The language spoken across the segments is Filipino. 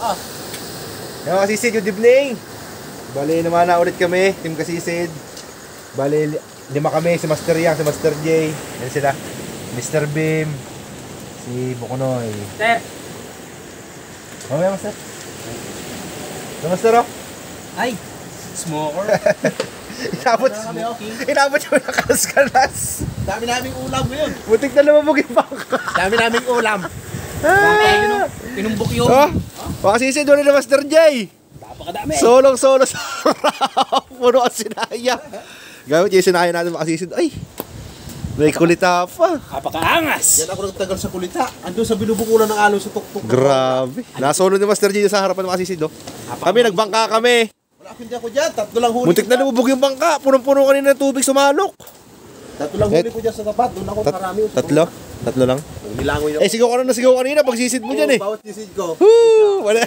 Yan mga kasisid, good evening. Bali naman na ulit kami, Team Kasisid. Bali 5 kami, si Master Yang, si Master J. Yan sila, Mr. Bim, si Bukunoy. Sir! Mamaya Master. Master oh. Ay! Smoker! Inabot yung nakalas-kalas. Dami naming ulam ngayon. Butik na lumabog yung bangka. Dami naming ulam. Pinumbok yun. Oh, mga kasisid, doon na Master J. Napakadami. Solo sa puno ang sinaya. Gamit yung sinaya natin mga kasisid. Ay, may kulita pa. Napakaangas. Yan ako nagtagal sa kulita. Andun sa binubukulan ng alo sa tuktok. Grabe. Nasolo ni Master J sa harapan ng mga kasisid. Oh. Kami, nagbangka kami. Wala hindi ako dyan. Tatlo lang huli. Muntik na lumubog yung bangka. Punong-puno kanina ng tubig sumalok. Tatlo lang huli ko dyan sa tapat. Doon ako marami. Tatlo? Tatlo lang? Nilangoy na. Eh, sigaw ka na sigaw kanina pag sisid mo dyan eh. Bawat sisid ko. Woo! Wala.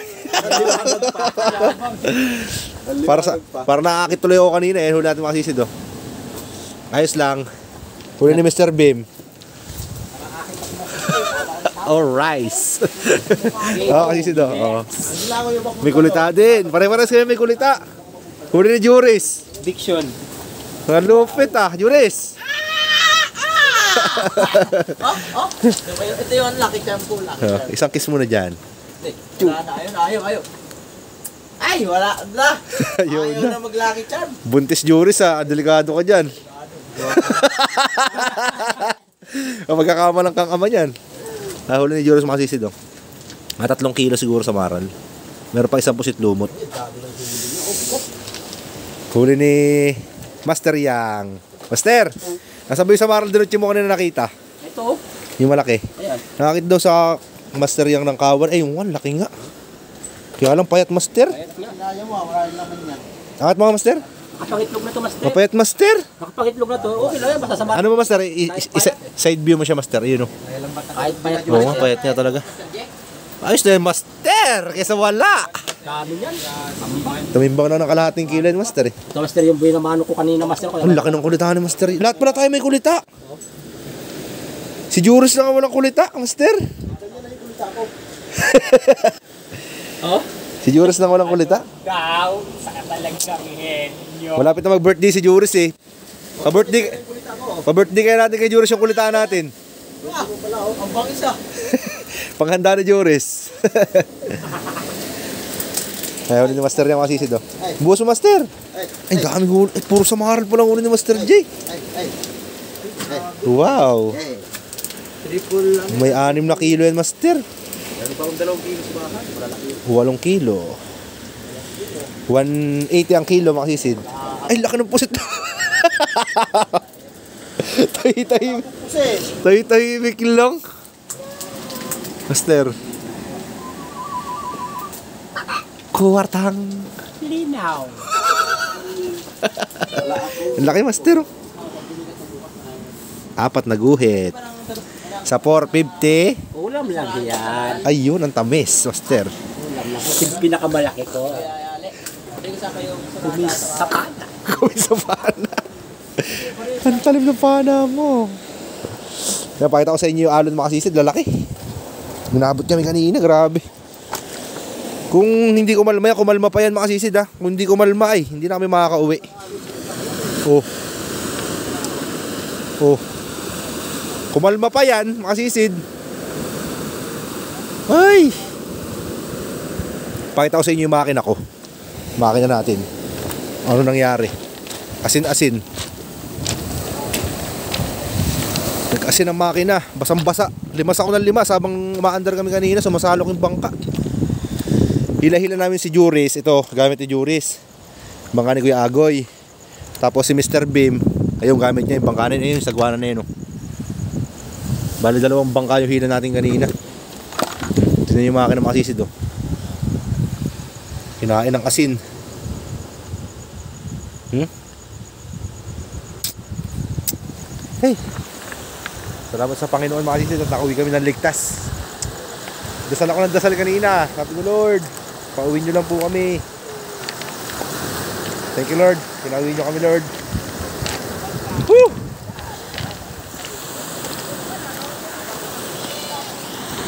Para nakakit tuloy ako kanina eh. Huli natin mga sisid oh. Ayos lang. Huli ni Mr. Bim. Oh, rice. Oo, kasisid oh. May kulita din. Pare-pares kayo may kulita. Huli ni Juris. Diction. Ang lupit ah, Juris. Ito yung lucky charm ko. Isang kiss muna dyan. Ayaw. Ay, wala na. Ayaw na mag-lucky charm. Buntis Juris ah, delikado ka dyan. Magkakamalang kang ama dyan. Nahuli ni Juris mga sisid oh. 3 kilo siguro sa maral. Meron pa isang pusit lumot. Huli ni Master Yang. Master! Nasa ba yung sa maral dinutsi mo kanina nakita? Ito. Yung malaki. Ayan. Nakakita daw sa Master Yang ng kawan. Eh, yung laki nga. Kaya lang payat Master. Ayaw mo, maraming naman yan. Angat mga Master? Nakapangitlog na to, Master. Mapayat Master. Nakapangitlog na to. Okay lang yan. Basta sa Ano mo Master? Side view mo siya Master. Yun o. kahit payat Oo nga, payat niya talaga. Ayos na yun Master. Kesa wala. Dami yan. Tumimbang na ng kalahating kilo yun Master eh. Ito, Master, yung buhay na mano ko kanina, Master. Ang laki ng kulitahan ni Master. Lahat pala tayo may kulita. Si Juris lang ang walang kulita, Master. Oh? Si Juris lang walang kulita. Gaw, saka talagang henyo. Malapit na mag-birthday si Juris eh. Pa-birthday kaya natin kay Juris yung kulitaan natin. Ang bangis ah. Panghanda ni Juris. Ayaw ni Master niya makasisid oh. Bukas mo Master. Ay dami huli. Ay puro sa maharal pa lang huli ni Master J. Wow. Triple lang. May 6 na kilo yan Master. Ano pa kung 2 kilo sa bahay? Malalaki. 8 kilo. 180 ang kilo makasisid. Ay laki ng pusit. Tahimik lang. Master. Kuwartang Linaw. ang laki Master oh. 4 na guhit. Sa 450. Ulam lang yan. Ayun ang tamis Master. Ulam lang. Yung pinakamalaki ko. Kumis sa pana. Kumis sa pana. Ang talim ng pana mo. Napakita ko sa inyo yung alon makasisid. Lalaki. Minabot kami kanina. Grabe. Kung hindi kumalma yan, kumalma pa yan makasisid ha. Kung hindi kumalma ay hindi na kami makakauwi. Oh. Kumalma pa yan makasisid. Ay. Pakita ko sa inyo yung makina ko. Makina natin. Ano nangyari? Asin-asin. Nag-asin ang makina. Basang-basa. 5 ako ng 5 habang umaandar kami kanina. Sumasalok yung bangka. Hila-hila namin si Juris. Ito, gamit ni Juris. Bangka ni Kuya Agoy. Tapos si Mr. Bim. Ayun, gamit niya yung bangka na yun. Yung sagwana na yun. Oh. Bali 2 bangka yung hila natin kanina. Tignan yung makina makasisid. Oh. Kinain ng asin. Hey. Salamat sa Panginoon mga kasisid at nakauwi kami ng ligtas. Dasal ako ng dasal kanina. Sabi ko Lord, pauwi nyo lang po kami. Thank you Lord. Pinauwi nyo kami Lord.